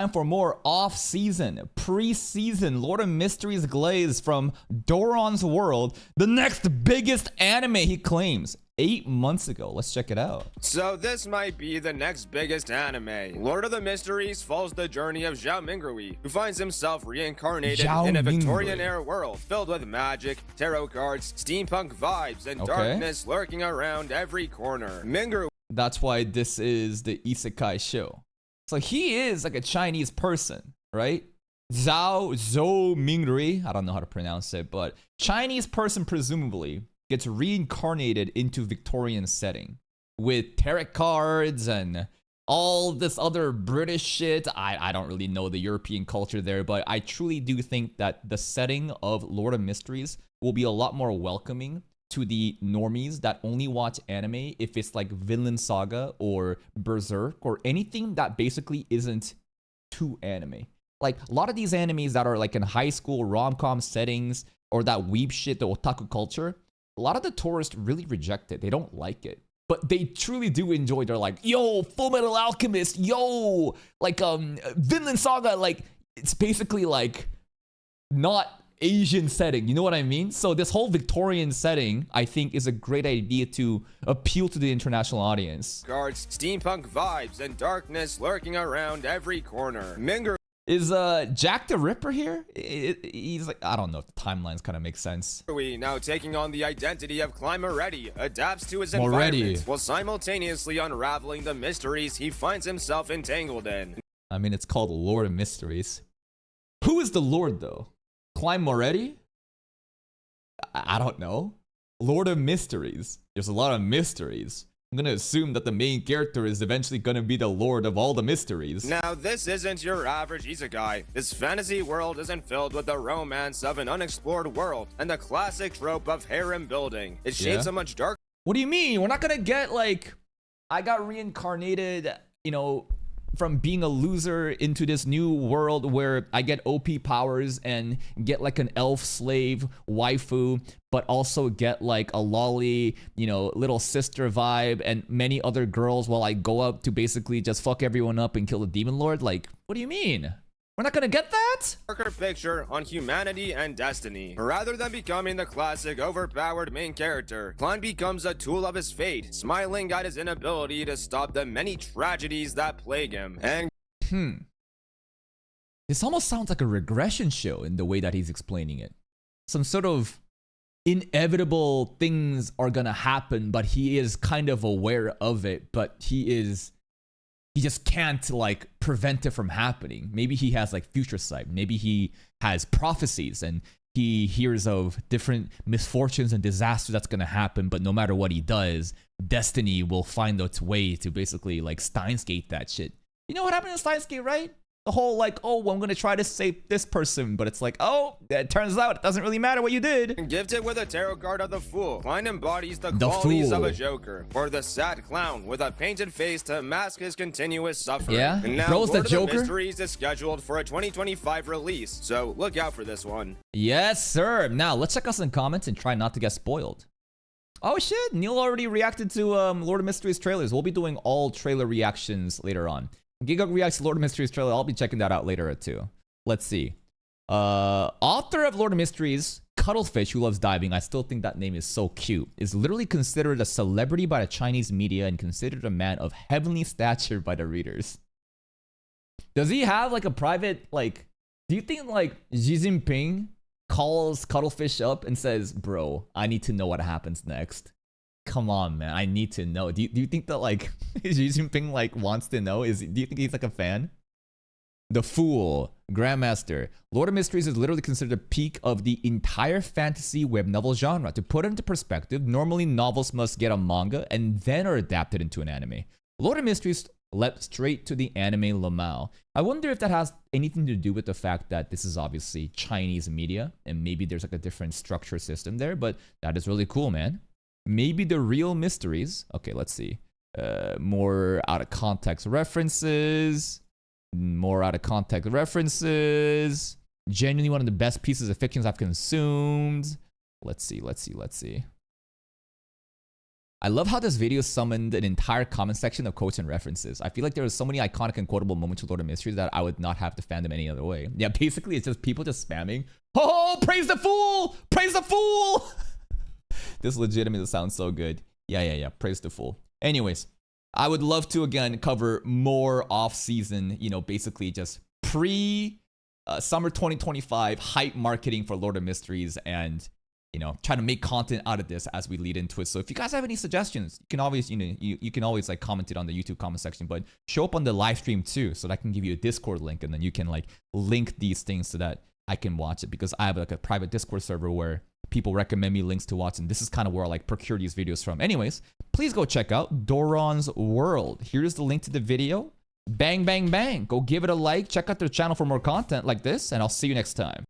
And for more off-season, pre-season Lord of Mysteries glaze from Doron's World, the next biggest anime he claims 8 months ago. Let's check it out. So this might be the next biggest anime. Lord of the Mysteries follows the journey of Zhao Mingrui, who finds himself reincarnated in a Victorian-era world filled with magic, tarot cards, steampunk vibes, and darkness lurking around every corner. Mingrui. That's why this is the Isekai show. So he is like a Chinese person, right? Zhao Mingrui, I don't know how to pronounce it, but Chinese person presumably gets reincarnated into Victorian setting with tarot cards and all this other British shit. I don't really know the European culture there, but I truly do think that the setting of Lord of Mysteries will be a lot more welcoming to the normies that only watch anime if it's like Vinland Saga or Berserk or anything that basically isn't too anime. Like a lot of these animes that are like in high school rom-com settings or that weeb shit, the otaku culture, a lot of the tourists really reject it. They don't like it. But they truly do enjoy. They're like, yo, Full Metal Alchemist, yo, like Vinland Saga, like it's basically like not Asian setting, you know what I mean? So this whole Victorian setting, I think, is a great idea to appeal to the international audience. Cards, steampunk vibes, and darkness lurking around every corner. Mingrui. Is Jack the Ripper here? He's like, I don't know if the timelines kind of make sense. Now taking on the identity of Klein Moretti, adapts to his environment while simultaneously unraveling the mysteries he finds himself entangled in. I mean, it's called Lord of Mysteries. Who is the Lord, though? Klein Moretti? I don't know. Lord of Mysteries. There's a lot of mysteries. I'm gonna assume that the main character is eventually gonna be the lord of all the mysteries. Now, this isn't your average isekai. This fantasy world isn't filled with the romance of an unexplored world and the classic trope of harem building. It shades a much darker. What do you mean? We're not gonna get like, I got reincarnated, you know, from being a loser into this new world where I get OP powers and get like an elf slave waifu, but also get like a lolly, you know, little sister vibe and many other girls while I go up to basically just fuck everyone up and kill the demon lord. Like, what do you mean? We're not gonna get that? Darker picture on humanity and destiny. Rather than becoming the classic overpowered main character, Klein becomes a tool of his fate, smiling at his inability to stop the many tragedies that plague him. And this almost sounds like a regression show in the way that he's explaining it. Some sort of inevitable things are gonna happen, but he is kind of aware of it, but he just can't like prevent it from happening. Maybe he has like future sight. Maybe he has prophecies and he hears of different misfortunes and disasters that's gonna happen, but no matter what he does, destiny will find its way to basically like Steins Gate that shit. You know what happened in Steins Gate, right? The whole like, oh, well, I'm gonna try to save this person, but it's like, oh, it turns out it doesn't really matter what you did. Gifted with a tarot card of the Fool, Klein embodies the qualities of a Joker, or the sad clown with a painted face to mask his continuous suffering. Yeah, and now bro's the Joker. Mysteries is scheduled for a 2025 release, so look out for this one. Yes, sir. Now let's check out some comments and try not to get spoiled. Oh shit, Neil already reacted to Lord of Mysteries trailers. We'll be doing all trailer reactions later on. Giga reacts to Lord of Mysteries trailer. I'll be checking that out later too. Let's see. Author of Lord of Mysteries, Cuttlefish, who loves diving, I still think that name is so cute, is literally considered a celebrity by the Chinese media and considered a man of heavenly stature by the readers. Does he have like a private, like, do you think like Xi Jinping calls Cuttlefish up and says, bro, I need to know what happens next? Come on, man, I need to know. Do you think that like Xi Jinping like wants to know? Do you think he's like a fan? The Fool, Grandmaster. Lord of Mysteries is literally considered a peak of the entire fantasy web novel genre. To put it into perspective, normally novels must get a manga and then are adapted into an anime. Lord of Mysteries leapt straight to the anime Lamau. I wonder if that has anything to do with the fact that this is obviously Chinese media and maybe there's like a different structure system there, but that is really cool, man. Maybe the real mysteries. Okay, let's see. More out of context references. More out of context references. Genuinely one of the best pieces of fictions I've consumed. Let's see. I love how this video summoned an entire comment section of quotes and references. I feel like there was so many iconic and quotable moments with Lord of Mysteries that I would not have to fandom any other way. Yeah, basically it's just people just spamming, oh, praise the fool! Praise the fool! This legitimately sounds so good. Yeah. Praise the fool. Anyways, I would love to, again, cover more off-season, basically just summer 2025 hype marketing for Lord of Mysteries and, try to make content out of this as we lead into it. So if you guys have any suggestions, you can always, you can always like comment it on the YouTube comment section, but show up on the live stream too, so that I can give you a Discord link, and then you can like link these things so that I can watch it, because I have like a private Discord server where people recommend me links to watch, and this is kind of where I like procure these videos from. Anyways, please go check out Doron's World. Here's the link to the video. Bang, bang, bang. Go give it a like. Check out their channel for more content like this, and I'll see you next time.